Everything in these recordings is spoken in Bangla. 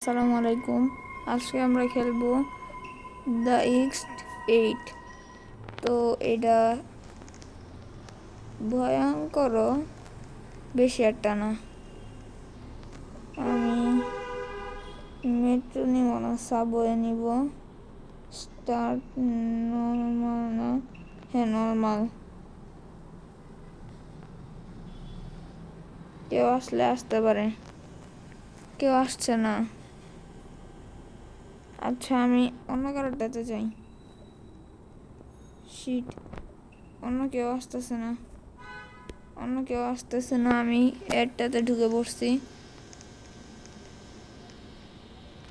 আসসালামু আলাইকুম। আজকে আমরা খেলবো দ্য X8। তো এটা ভয়ঙ্কর বেশি একটা না। আমি মেট্রো নিব না, সাবওয়ে নিব। স্টার্ট নর্মাল না? হ্যাঁ, নর্মাল। কেউ আসলে আসতে পারে, কেউ আসছে না। আচ্ছা, আমি অন্য কারোরটাতে যাই। শিট, অন্য কেউ আসতেছে না, আমি এরটাতে ঢুকে পড়ছি।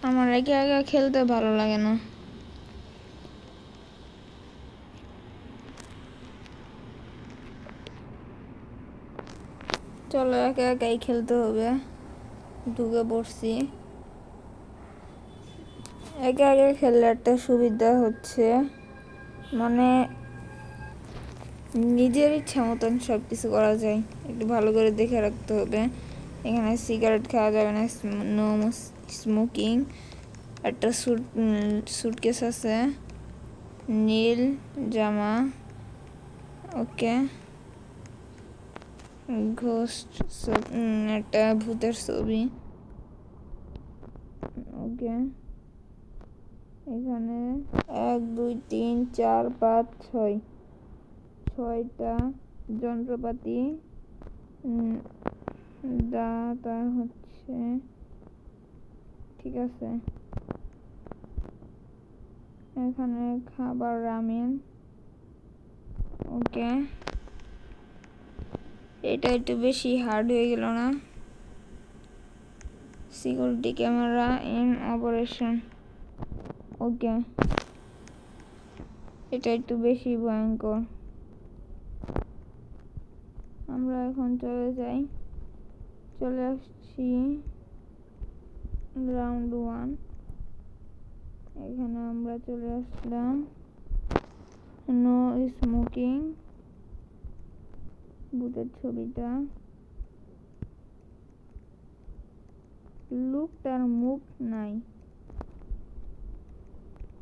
আমার একা একা খেলতে ভালো লাগে না। চলো, একা একাই খেলতে হবে। ঢুকে পড়ছি। একা একা খেললে একটা সুবিধা হচ্ছে, মানে নিজের ইচ্ছা মতন সব কিছু করা যায়। একটু ভালো করে দেখে রাখতে হবে। এখানে সিগারেট খাওয়া যাবে না, নো স্মোকিং। একটা সুটকেস আছে, নীল জামা। ওকে, ঘোস্ট, একটা ভূতের ছবি। ওকে, এখানে 1 2 3 4 5 6 6টা যন্ত্রপাতি। দাতা হচ্ছে, ঠিক আছে। এখানে খাবার রামেন। ওকে, এটা একটু বেশি হার্ড হয়ে গেল না? Security camera in operation. Okay, এটা একটু বেশি ভয়ঙ্কর। আমরা এখন চলে আসছি রাউন্ড 1। এখানে আমরা চলে আসলাম। নো স্মোকিং, ভূতের ছবিটা। লোকটার মুখ নাই।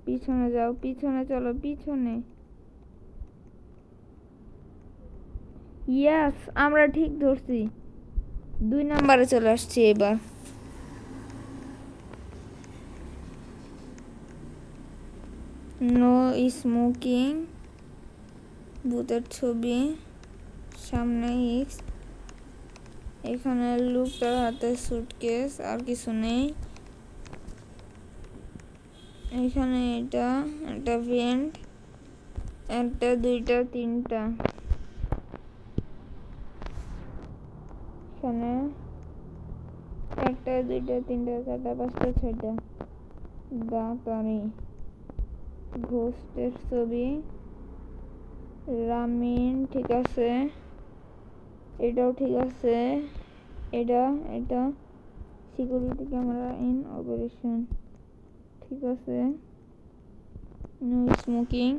পিছনে যাও, পিছনে চলো, পিছনে। ইয়াস, আমরা ঠিক ধরছি। 2 নম্বরে চলে আসছি এবার। নো স্মোকিং, ভূতের ছবি, সামনে এক্স। এখানে লোকটার হাতে সুটকেস, আর কিছু নেই। এখানে এটা একটা ভেন্ট, 1 2 3 এখানে 1 2 3 4 5 6টা দাঁতারি। ঘোস্টের ছবি, রামিন, ঠিক আছে। এটাও ঠিক আছে। এটা সিকিউরিটি ক্যামেরা ইন অপারেশন, ঠিক আছে। নো স্মোকিং,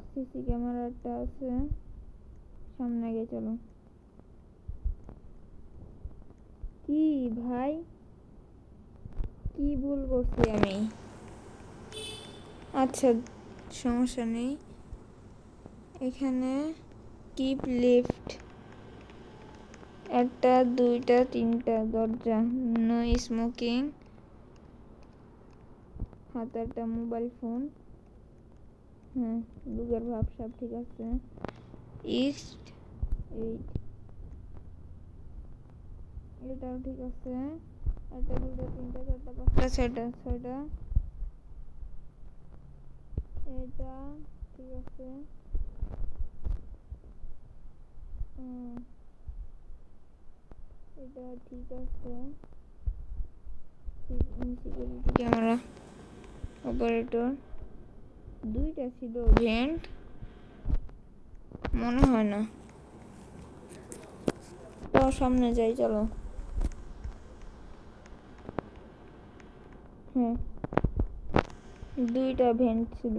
সিসি ক্যামেরাটা আছে। সামনে আগে চলো। কি ভাই, কি ভুল করছি আমি? আচ্ছা, সমস্যা নেই। এখানে কিপ লিফট, 1 2 3টা দরজা। নো স্মোকিং, হাতে একটা মোবাইল ফোন। হ্যাঁ, দুগের ভাবসাব ঠিক আছে। ইস্ট 8, এটাও ঠিক আছে। 1 2 3 4 5 6টা এটা ঠিক আছে। এটা ঠিক আছে। Security camera operator. 2টা ছিল ভেন্ট, মনে হয় না। তো সামনে যাই, চলো। হ্যাঁ, 2টা ভেন্ট ছিল।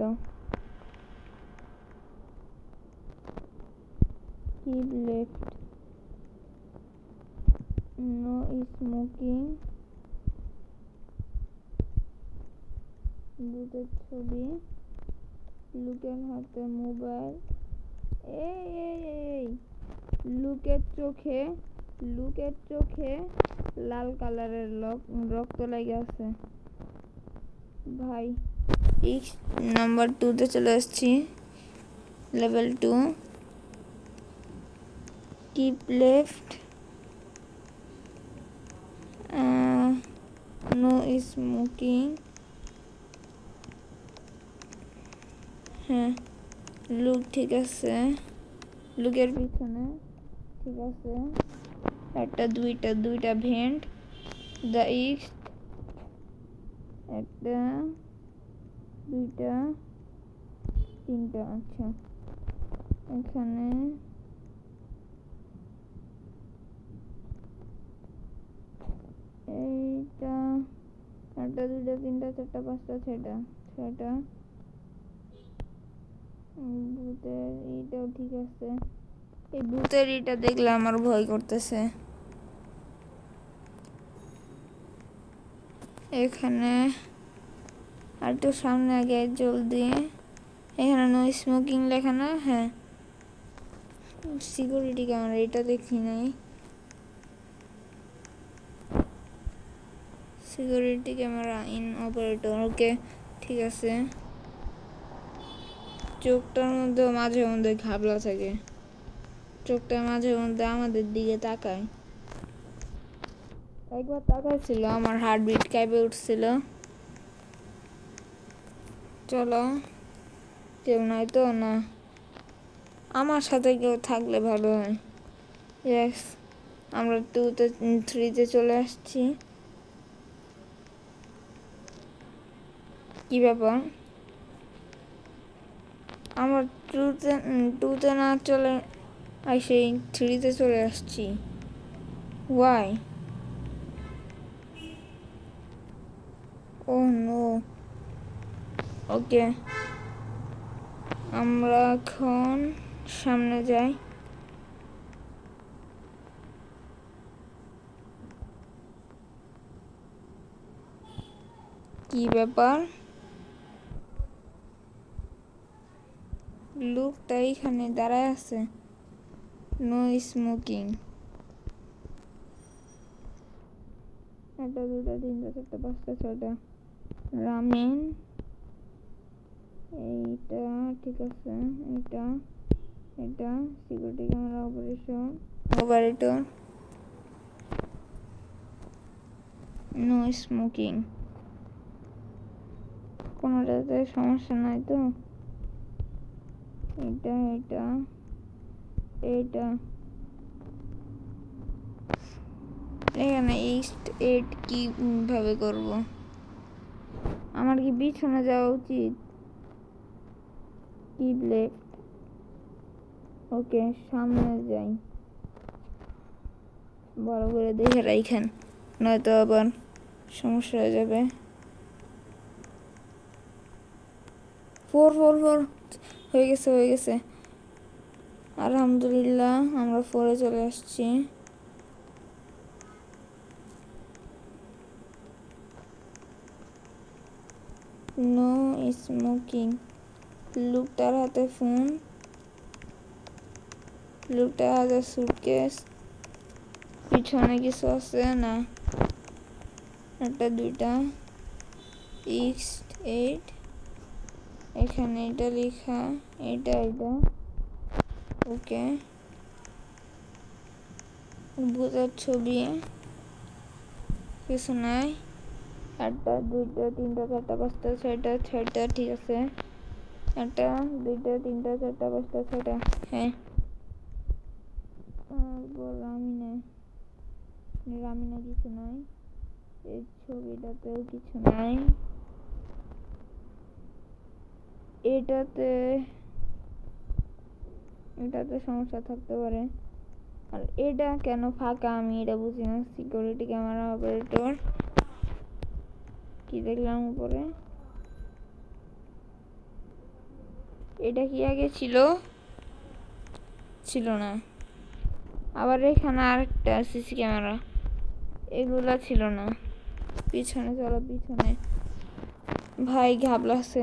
কিপ লেফট, নো স্মোকিং, ভূতের ছবি, লুকের হাতে মোবাইল, এই এই এই লুকের চোখে লাল কালারের রক্ত লেগে আছে। ভাই নাম্বার 2 তে চলে আসছি, level 2। Keep left, no smoking. হ্যাঁ, লুক ঠিক আছে, লুকের পিছনে ঠিক আছে। একটা দুইটা ভেন্ট, দ্য ইস্ট, একটা দুইটা তিনটা। আচ্ছা, এখানে এইটা একটা দুইটা তিনটা চারটা পাঁচটা ছয়টা। ভূতের এইটাও ঠিক আছে। এই ভূতের এটা দেখলে আমার ভয় করতেছে। এখানে আর একটু সামনে আগে জলদি, এখানে নো স্মোকিং লেখা না? হ্যাঁ, সিকিউরিটি ক্যামেরা এটা দেখি নাই। সিকিউরিটি ক্যামেরা ইন অপারেটর, ওকে ঠিক আছে। চোখটার মধ্যে মাঝে মধ্যে ঘাবলা থাকে, চোখটা মাঝে মধ্যে আমাদের দিকে তাকায়। একবার তাকাইছিল, আমার হার্টবিট কাঁপে উঠছিল। চলো, কেউ নাই তো? না, আমার সাথে কেউ থাকলে ভালো হয়। ইয়েস, আমরা 3-তে চলে আসছি। কি ব্যাপার, আমরা 2তে না চলে আসে 3তে চলে আসছি? ওয়াই? ও নো। ওকে, আমরা এখন সামনে যাই। কি ব্যাপার, লোকটা এখানে দাঁড়ায় আছে। নো স্মোকিং, একটা দুটা তিনটা চারটা পাঁচটা ছয়টা। রামেন, এইটা ঠিক আছে। এটা security camera operator, no smoking. কোনোটাতে সমস্যা নাই তো? এটা এখানে ইস্ট 8 কিভাবে করব? আমার কি পিছনে যাওয়া উচিত? কি লেফট, ওকে সামনে যাই। ভালো করে দেখে রাখেন, নয়তো আবার সমস্যা হয়ে যাবে। 4 হয়ে গেছে। আলহামদুলিল্লাহ, আমরা 4-এ চলে আসছি। নো স্মোকিং, লোকটার হাতে ফোন, লোকটার হাতে সুটকেস, পিছনে কিছু আছে না? একটা দুইটা, ইস্ট 8, এখানে এটা লেখা, এটা ওকে। ভূতের ছবি, কিছু নাই। একটা দুইটা তিনটা চারটা পাঁচটা ছয়টা ঠিক আছে। একটা দুইটা তিনটা চারটা পাঁচটা ছয়টা, হ্যাঁ। তারপর রামিনা কিছু নাই, এই ছবিটাতেও কিছু নাই। এটাতে সমস্যা থাকতে পারে। আর এটা কেন ফাঁকা আমি এটা বুঝি না। সিকিউরিটি ক্যামেরা অপারেটর, কি দেখলাম উপরে? এটা কি আগে ছিল না? আবার এখানে আরেকটা সিসি ক্যামেরা, এগুলা ছিল না। পিছনে চলো, পিছনে ভাই ঘাবলাছে।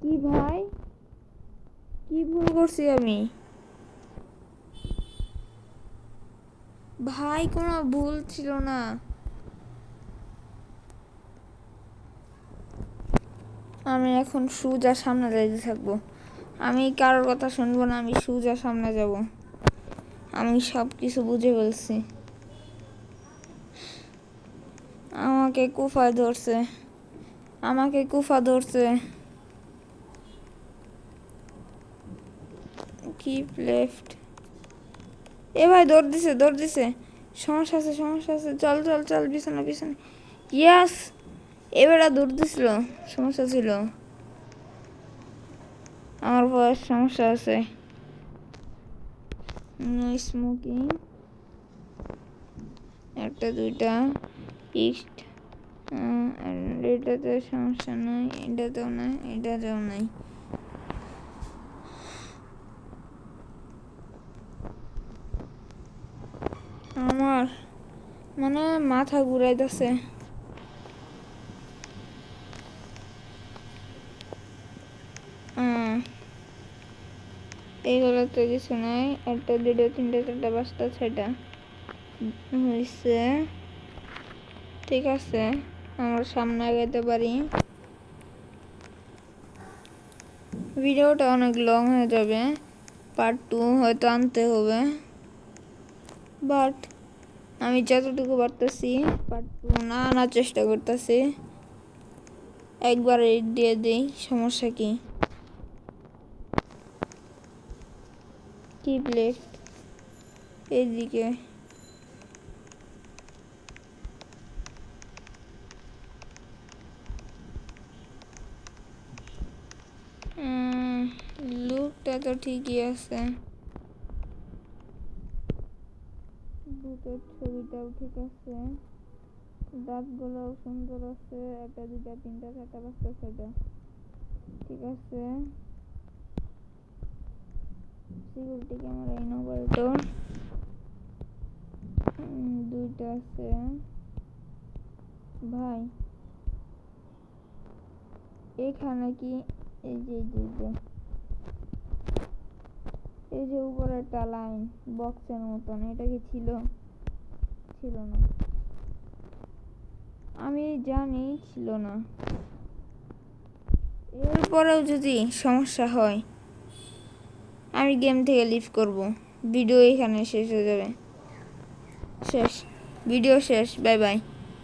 কি ভাই, কি ভুল করছি আমি? ভাই কোনো ভুল ছিল না। আমি এখন সোজা সামনে যাইতে থাকবো। আমি কারোর কথা শুনবো না, আমি সোজা সামনে যাব। আমি সব কিছু বুঝে ফেলছি। আমাকে কুফা ধরছে, আমাকে কুফা ধরছে। Keep left. এ ভাই দৌড় দিছে, দৌড় দিছে। সমস্যা আছে, সমস্যা আছে। চল চল চল, পিছনে পিছনে। ইয়াস, এবারে দৌড় দিছিল। সমস্যা ছিল, আমার বয়স সমস্যা আছে। নো স্মোকিং, একটা দুইটা ইস্ট। এটাতে সমস্যা নাই, এটাতেও নাই, এটাতেও নাই। আমার মানে মাথা ঘুরাইতেছে। এইগুলো তো কিছু নাই। একটা দুটো তিনটা চারটা পাঁচটা ছয়টা হয়েছে। ঠিক আছে, আমরা সামনে আগাইতে পারি। ভিডিওটা অনেক লং হয়ে যাবে, পার্ট 2 হয়তো আনতে হবে, বাট আমি যতটুকু পারতেছি পার্ট 2 না আনার চেষ্টা করতেছি। একবার এডিট দিয়ে দিই, সমস্যা কি? কিপ লেফট, এইদিকে। লুকটা তো ঠিকই আছে, বুকের ছবিটাও ঠিক আছে, দাঁতগুলোও সুন্দর আছে। একটা দুইটা তিনটা চারটা পাঁচটা ছয়টা ঠিক আছে। সিকিউরিটি ক্যামেরা ইনোভেটর দুইটা আছে। ভাই এখানে কি এই যে এই যে উপরে একটা লাইন বক্সের মতন, এটা কি ছিল? ছিল না, আমি জানি ছিল না। এরপরেও যদি সমস্যা হয় আমি গেম থেকে লিভ করব। ভিডিও এখানে শেষ হয়ে যাবে। শেষ, ভিডিও শেষ। Bye bye.